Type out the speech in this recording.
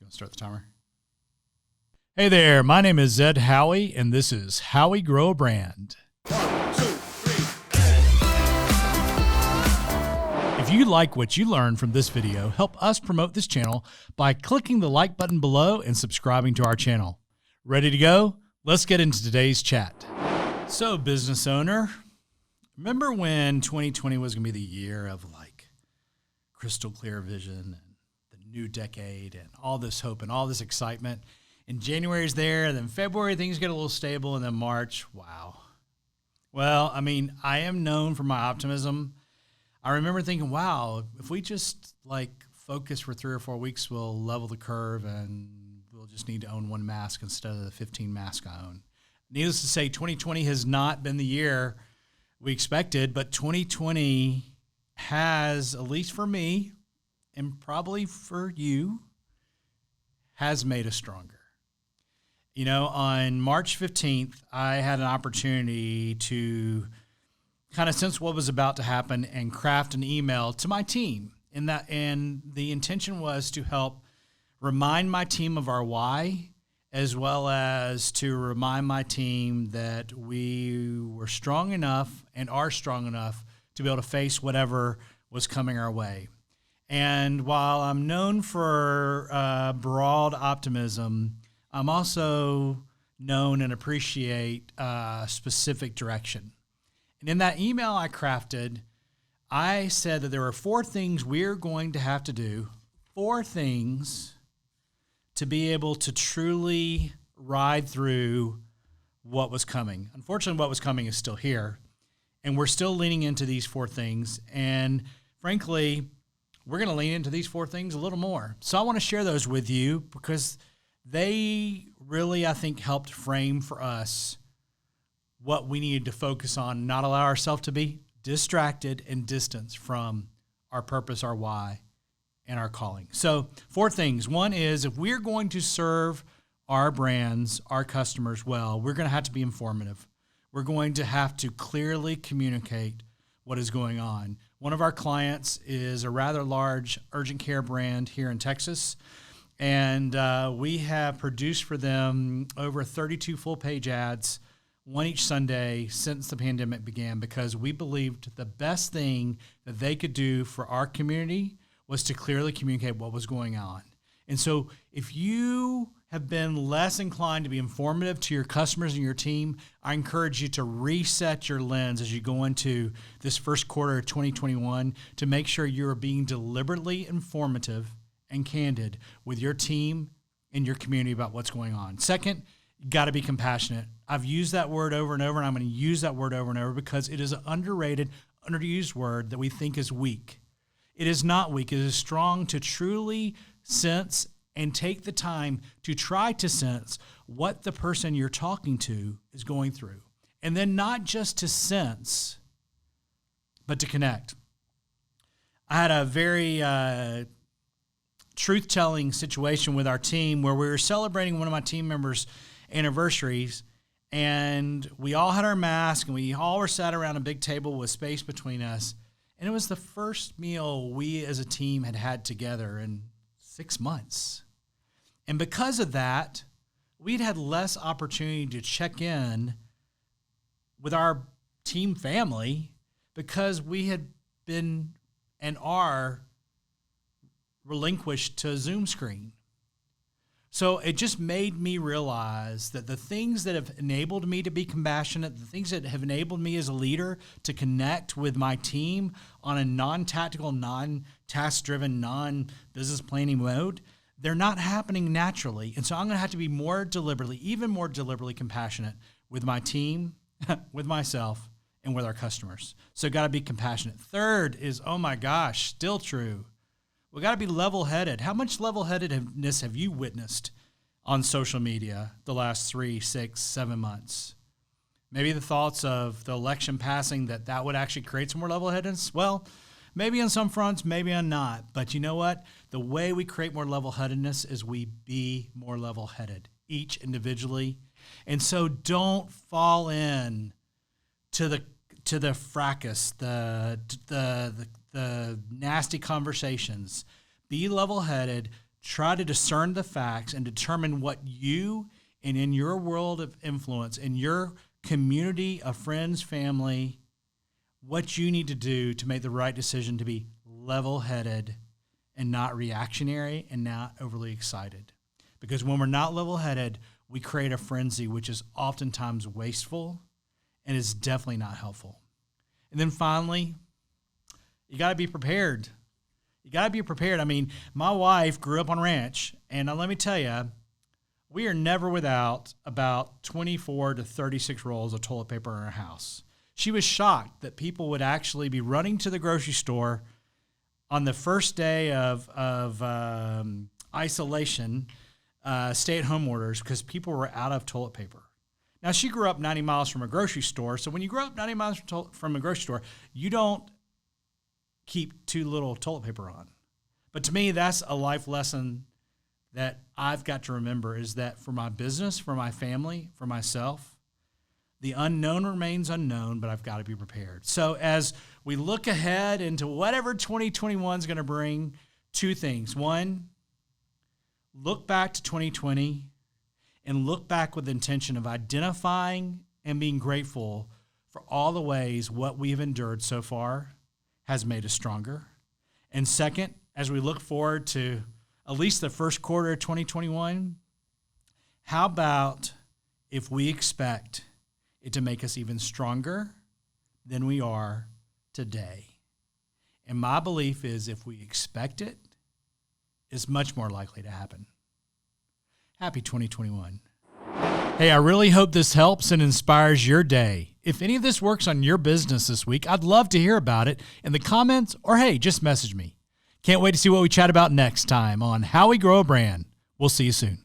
Gonna start the timer. Hey there, my name is Zed Howie, and this is Howie Grow a Brand. 1, 2, 3. If you like what you learned from this video, help us promote this channel by clicking the like button below and subscribing to our channel. Ready to go? Let's get into today's chat. So, business owner, remember when 2020 was gonna be the year of like crystal clear vision and the new decade and all this hope and all this excitement? And January's there, and then February, things get a little stable, and then March, wow. Well, I mean, I am known for my optimism. I remember thinking, wow, if we just like focus for 3 or 4 weeks, we'll level the curve and we'll just need to own 1 mask instead of the 15 masks I own. Needless to say, 2020 has not been the year we expected, but 2020 has, at least for me, and probably for you, has made us stronger. You know, on March 15th, I had an opportunity to kind of sense what was about to happen and craft an email to my team. And the intention was to help remind my team of our why, as well as to remind my team that we were strong enough and are strong enough to be able to face whatever was coming our way. And while I'm known for broad optimism, I'm also known and appreciate specific direction. And in that email I crafted, I said that there were 4 things we're going to have to do, 4 things to be able to truly ride through what was coming. Unfortunately, what was coming is still here, and we're still leaning into these 4 things. And frankly, we're going to lean into these 4 things a little more. So I want to share those with you because they really, I think, helped frame for us what we needed to focus on, not allow ourselves to be distracted and distanced from our purpose, our why, and our calling. So 4 things. One is, if we're going to serve our brands, our customers well, we're going to have to be informative. We're going to have to clearly communicate what is going on. One of our clients is a rather large urgent care brand here in Texas, and we have produced for them over 32 full-page ads, 1 each Sunday since the pandemic began, because we believed the best thing that they could do for our community was to clearly communicate what was going on. And so if you have been less inclined to be informative to your customers and your team, I encourage you to reset your lens as you go into this first quarter of 2021 to make sure you are being deliberately informative and candid with your team and your community about what's going on. Second, you got to be compassionate. I've used that word over and over, and I'm going to use that word over and over because it is an underrated, underused word that we think is weak. It is not weak. It is strong to truly sense and take the time to try to sense what the person you're talking to is going through. And then not just to sense, but to connect. I had a very truth-telling situation with our team where we were celebrating one of my team members' anniversaries, and we all had our masks, and we all were sat around a big table with space between us, and it was the first meal we as a team had had together in 6 months. And because of that, we'd had less opportunity to check in with our team family because we had been and are relinquished to a Zoom screen. So it just made me realize that the things that have enabled me to be compassionate, the things that have enabled me as a leader to connect with my team on a non-tactical, non-task-driven, non-business planning mode, they're not happening naturally. And so I'm going to have to be more deliberately, even more deliberately compassionate with my team, with myself, and with our customers. So got to be compassionate. Third is, oh my gosh, still true. We got to be level-headed. How much level-headedness have you witnessed on social media the last 3, 6, 7 months? Maybe the thoughts of the election passing that would actually create some more level-headedness? Well, maybe on some fronts, maybe on not. But you know what? The way we create more level-headedness is we be more level-headed, each individually. And so don't fall in to the fracas, the nasty conversations. Be level-headed. try to discern the facts and determine what you and in your world of influence, in your community of friends, family, what you need to do to make the right decision to be level-headed and not reactionary and not overly excited. Because when we're not level-headed, we create a frenzy, which is oftentimes wasteful and is definitely not helpful. And then finally, you got to be prepared. You got to be prepared. I mean, my wife grew up on a ranch, and let me tell you, we are never without about 24 to 36 rolls of toilet paper in our house. She was shocked that people would actually be running to the grocery store on the first day of isolation, stay-at-home orders, because people were out of toilet paper. Now, she grew up 90 miles from a grocery store, so when you grow up 90 miles from a grocery store, you don't keep too little toilet paper on. But to me, that's a life lesson that I've got to remember, is that for my business, for my family, for myself, the unknown remains unknown, but I've got to be prepared. So as we look ahead into whatever 2021 is going to bring, two things. One, look back to 2020 and look back with the intention of identifying and being grateful for all the ways what we've endured so far has made us stronger. And second, as we look forward to at least the first quarter of 2021, how about if we expect it to make us even stronger than we are today? And my belief is if we expect it, it's much more likely to happen. Happy 2021. Hey, I really hope this helps and inspires your day. If any of this works on your business this week, I'd love to hear about it in the comments, or hey, just message me. Can't wait to see what we chat about next time on How We Grow a Brand. We'll see you soon.